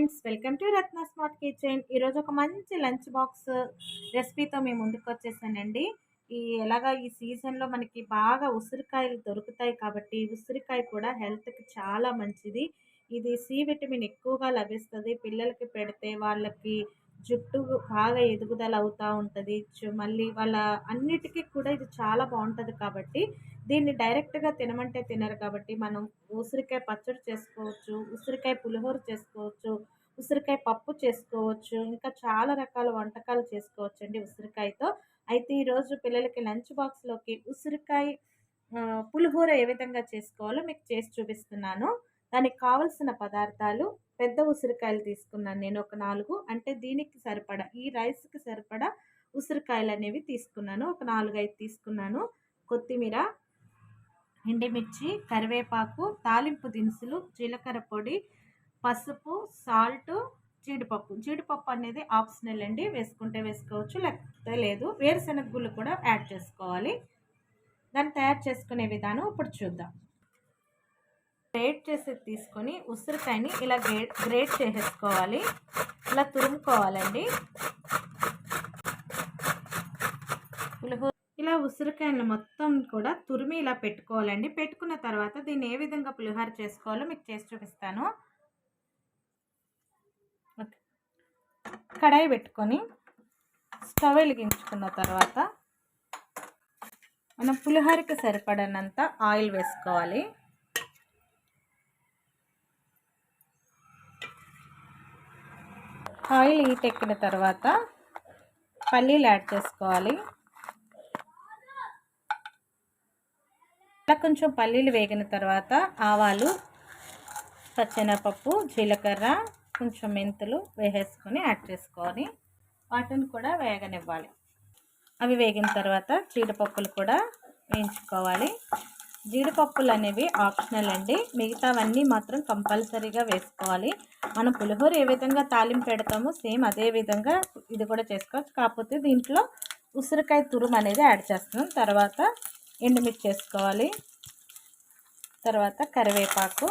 Friends, welcome to Ratna smart kitchen. ఈరోజు ఒక మంచి లంచ్ బాక్స్ రెసిపీతో మేము ముందుకు వచ్చేసానండి. ఎలాగా ఈ సీజన్లో మనకి బాగా ఉసిరికాయలు దొరుకుతాయి కాబట్టి ఉసిరికాయ కూడా హెల్త్కి చాలా మంచిది. ఇది సి విటమిన్ ఎక్కువగా లభిస్తుంది. పిల్లలకి పెడితే వాళ్ళకి జుట్టు బాగా ఎదుగుదల అవుతూ ఉంటుంది. మళ్ళీ వాళ్ళ అన్నిటికీ కూడా ఇది చాలా బాగుంటుంది కాబట్టి దీన్ని డైరెక్ట్గా తినమంటే తినరు కాబట్టి మనం ఉసిరికాయ పచ్చడి చేసుకోవచ్చు, ఉసిరికాయ పులిహోర చేసుకోవచ్చు, ఉసిరికాయ పప్పు చేసుకోవచ్చు, ఇంకా చాలా రకాల వంటకాలు చేసుకోవచ్చండి ఉసిరికాయతో. అయితే ఈరోజు పిల్లలకి లంచ్ బాక్స్లోకి ఉసిరికాయ పులిహోర ఏ విధంగా చేసుకోవాలో మీకు చేసి చూపిస్తున్నాను. దానికి కావలసిన పదార్థాలు: పెద్ద ఉసిరికాయలు తీసుకున్నాను నేను ఒక 4, అంటే దీనికి సరిపడా ఈ రైస్కి సరిపడా ఉసిరికాయలు అనేవి తీసుకున్నాను. ఒక 4, 5 తీసుకున్నాను. కొత్తిమీర, ఎండుమిర్చి, కరివేపాకు, తాలింపు దినుసులు, జీలకర్ర పొడి, పసుపు, సాల్ట్, జీడిపప్పు అనేది ఆప్షనల్ అండి, వేసుకుంటే వేసుకోవచ్చు లేకపోతే లేదు. వేరుశనగ గుళ్ళు కూడా యాడ్ చేసుకోవాలి. దాన్ని తయారు చేసుకునే విధానం ఇప్పుడు చూద్దాం. గ్రేట్ చేసేది తీసుకొని ఉసిరికాయని ఇలా గ్రేట్ చేసేసుకోవాలి. ఇలా తురుముకోవాలండి. ఇలా ఉసిరికాయలు మొత్తం కూడా తురిమి ఇలా పెట్టుకోవాలండి. పెట్టుకున్న తర్వాత దీన్ని ఏ విధంగా పులిహోర చేసుకోవాలో మీకు చేసి చూపిస్తాను. కడాయి పెట్టుకొని స్టవ్ వెలిగించుకున్న తర్వాత మనం పులిహోరకి సరిపడినంత ఆయిల్ వేసుకోవాలి. ఆయిల్ హీట్ ఎక్కిన తర్వాత పల్లీలు యాడ్ చేసుకోవాలి. ఇలా కొంచెం పల్లీలు వేగిన తర్వాత ఆవాలు, పచ్చెనపప్పు, జీలకర్ర, కొంచెం మెంతులు వేసేసుకొని యాడ్ చేసుకొని వాటిని కూడా వేగనివ్వాలి. అవి వేగిన తర్వాత జీడిపప్పులు కూడా వేయించుకోవాలి. జీడిపప్పులు అనేవి ఆప్షనల్ అండి, మిగతావన్నీ మాత్రం కంపల్సరీగా వేసుకోవాలి. మనం పులిహోర ఏ విధంగా తాలింపు పెడతామో సేమ్ అదే విధంగా ఇది కూడా చేసుకోవచ్చు. కాకపోతే దీంట్లో ఉసిరికాయ తురుము అనేది యాడ్ చేస్తున్నాం. తర్వాత ఎండుమిర్చి వేసుకోవాలి. తర్వాత కరివేపాకు,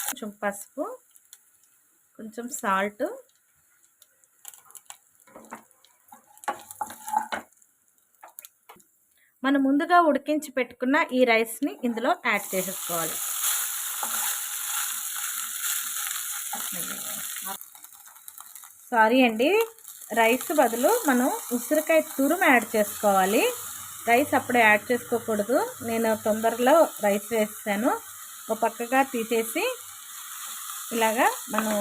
కొంచెం పసుపు, కొంచెం సాల్ట్, మనం ముందుగా ఉడికించి పెట్టుకున్న ఈ రైస్ని ఇందులో యాడ్ చేసేసుకోవాలి. సారీ అండి, రైస్ బదులు మనం ఉసిరికాయ తురుము యాడ్ చేసుకోవాలి. రైస్ అప్పుడే యాడ్ చేసుకోకూడదు. నేను తొందరలో రైస్ వేసాను. ఒక పక్కగా తీసేసి ఇలాగా మనం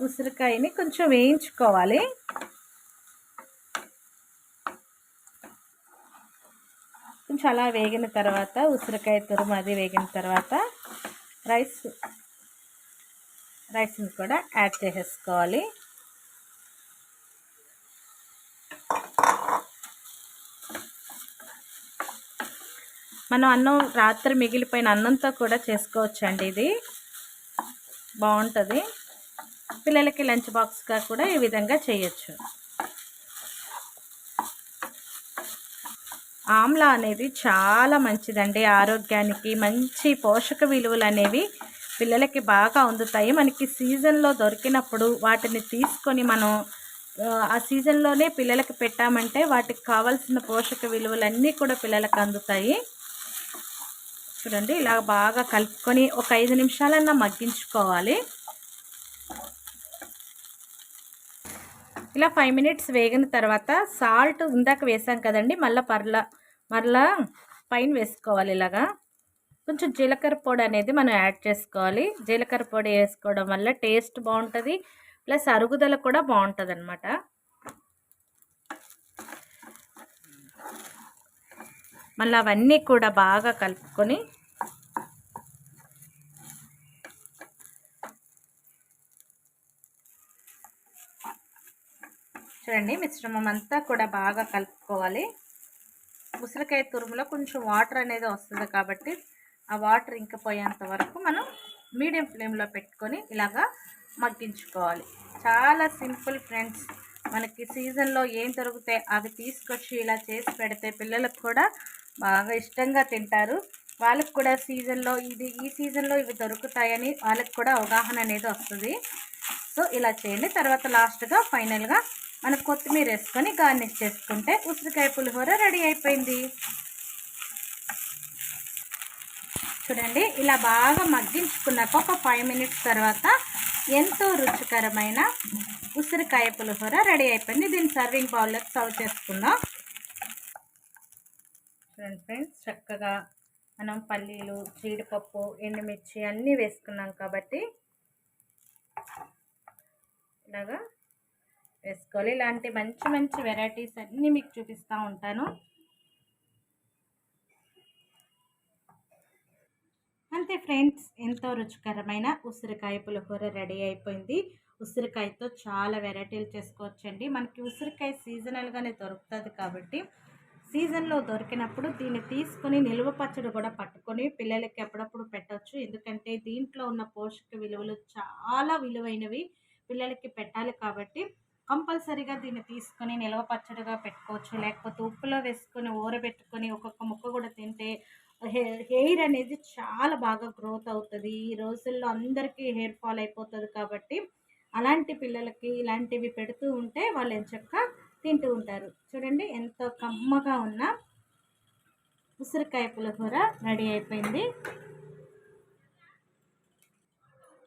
ఉసిరికాయని కొంచెం వేయించుకోవాలి. కొంచెం అలా వేగిన తర్వాత ఉసిరికాయ తురుము అది వేగిన తర్వాత రైస్ని కూడా యాడ్ చేసేసుకోవాలి. మనం అన్నం రాత్రి మిగిలిపోయిన అన్నంతో కూడా చేసుకోవచ్చండి. ఇది బాగుంటుంది. పిల్లలకి లంచ్ బాక్స్గా కూడా ఈ విధంగా చేయొచ్చు. ఆమ్లా అనేది చాలా మంచిదండి ఆరోగ్యానికి. మంచి పోషక విలువలు అనేవి పిల్లలకి బాగా అందుతాయి. మనకి సీజన్లో దొరికినప్పుడు వాటిని తీసుకొని మనం ఆ సీజన్లోనే పిల్లలకి పెట్టామంటే వాటికి కావాల్సిన పోషక విలువలన్నీ కూడా పిల్లలకు అందుతాయి. చూడండి, ఇలా బాగా కలుపుకొని ఒక 5 నిమిషాలన్నా మగ్గించుకోవాలి. ఇలా 5 మినిట్స్ వేగిన తర్వాత సాల్ట్ ఇందాక వేసాం కదండి, మరలా పైన వేసుకోవాలి. ఇలాగా కొంచెం జీలకర్ర పొడి అనేది మనం యాడ్ చేసుకోవాలి. జీలకర్ర పొడి వేసుకోవడం వల్ల టేస్ట్ బాగుంటుంది, ప్లస్ అరుగుదల కూడా బాగుంటుంది అన్నమాట. మళ్ళీ అవన్నీ కూడా బాగా కలుపుకొని చూడండి, మిశ్రమం అంతా కూడా బాగా కలుపుకోవాలి. ఉసిరికాయ తురుములో కొంచెం వాటర్ అనేది వస్తుంది కాబట్టి ఆ వాటర్ ఇంకిపోయేంత వరకు మనం మీడియం ఫ్లేమ్లో పెట్టుకొని ఇలాగా మగ్గించుకోవాలి. చాలా సింపుల్ ఫ్రెండ్స్, మనకి సీజన్లో ఏం దొరుకుతాయి అవి తీసుకొచ్చి ఇలా చేసి పెడితే పిల్లలకు కూడా బాగా ఇష్టంగా తింటారు. వాళ్ళకి కూడా సీజన్లో ఈ సీజన్లో ఇవి దొరుకుతాయని వాళ్ళకి కూడా అవగాహన అనేది వస్తుంది. సో ఇలా చేయండి. తర్వాత లాస్ట్గా ఫైనల్గా మనం కొత్తిమీర వేసుకొని గార్నిష్ చేసుకుంటే ఉసిరికాయ పులిహోర రెడీ అయిపోయింది. చూడండి, ఇలా బాగా మగ్గించుకున్నాక ఒక 5 మినిట్స్ తర్వాత ఎంతో రుచికరమైన ఉసిరికాయ పులిహోర రెడీ అయిపోయింది. దీన్ని సర్వింగ్ బౌల్లోకి సర్వ్ చేసుకుందాం. చూడండి ఫ్రెండ్స్, చక్కగా మనం పల్లీలు, జీడిపప్పు, ఎండుమిర్చి అన్నీ వేసుకున్నాం కాబట్టి ఇలాగా వేసుకోవాలి. ఇలాంటి మంచి మంచి వెరైటీస్ అన్నీ మీకు చూపిస్తూ ఉంటాను. అంతే ఫ్రెండ్స్, ఎంతో రుచికరమైన ఉసిరికాయ పులిహోర రెడీ అయిపోయింది. ఉసిరికాయతో చాలా వెరైటీలు చేసుకోవచ్చండి. మనకి ఉసిరికాయ సీజనల్గానే దొరుకుతుంది కాబట్టి సీజన్లో దొరికినప్పుడు దీన్ని తీసుకొని నిల్వ పచ్చడి కూడా పట్టుకొని పిల్లలకి అప్పుడప్పుడు పెట్టవచ్చు. ఎందుకంటే దీంట్లో ఉన్న పోషక విలువలు చాలా విలువైనవి, పిల్లలకి పెట్టాలి కాబట్టి కంపల్సరీగా దీన్ని తీసుకొని నిల్వ పచ్చడిగా పెట్టుకోవచ్చు. లేకపోతే ఉప్పులో వేసుకొని ఊరబెట్టుకొని ఒక్కొక్క ముక్క కూడా తింటే హెయిర్ అనేది చాలా బాగా గ్రోత్ అవుతుంది. ఈ రోజుల్లో అందరికీ హెయిర్ ఫాల్ అయిపోతుంది కాబట్టి అలాంటి పిల్లలకి ఇలాంటివి పెడుతూ ఉంటే వాళ్ళు ఎంచక్కా తింటూ ఉంటారు. చూడండి, ఎంతో కమ్మగా ఉన్న ఉసిరికాయ పులిహోర రెడీ అయిపోయింది.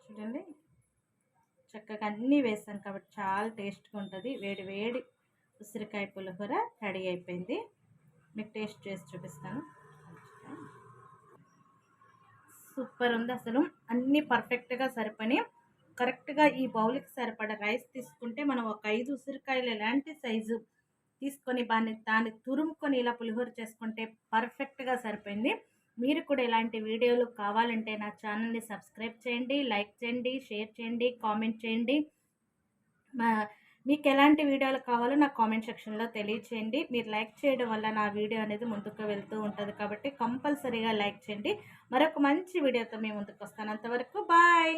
చూడండి, చక్కగా అన్నీ వేసాం కాబట్టి చాలా టేస్ట్గా ఉంటుంది. వేడి వేడి ఉసిరికాయ పులిహోర రెడీ అయిపోయింది. మీకు టేస్ట్ చేసి చూపిస్తాను. సూపర్ ఉంది అసలు. అన్నీ పర్ఫెక్ట్గా సరిపని కరెక్ట్గా ఈ బౌల్కి సరిపడ రైస్ తీసుకుంటే మనం ఒక 5 ఉసిరికాయలు ఎలాంటి సైజు తీసుకొని దాన్ని తురుముకొని ఇలా పులిహోర చేసుకుంటే పర్ఫెక్ట్గా సరిపోయింది. మీరు కూడా ఇలాంటి వీడియోలు కావాలంటే నా ఛానల్ని సబ్స్క్రైబ్ చేయండి, లైక్ చేయండి, షేర్ చేయండి, కామెంట్ చేయండి. మీకు ఎలాంటి వీడియోలు కావాలో నాకు కామెంట్ సెక్షన్లో తెలియచేయండి. మీరు లైక్ చేయడం వల్ల నా వీడియో అనేది ముందుకు వెళ్తూ ఉంటుంది కాబట్టి కంపల్సరీగా లైక్ చేయండి. మరొక మంచి వీడియోతో మేము ముందుకు వస్తాను. అంతవరకు బాయ్.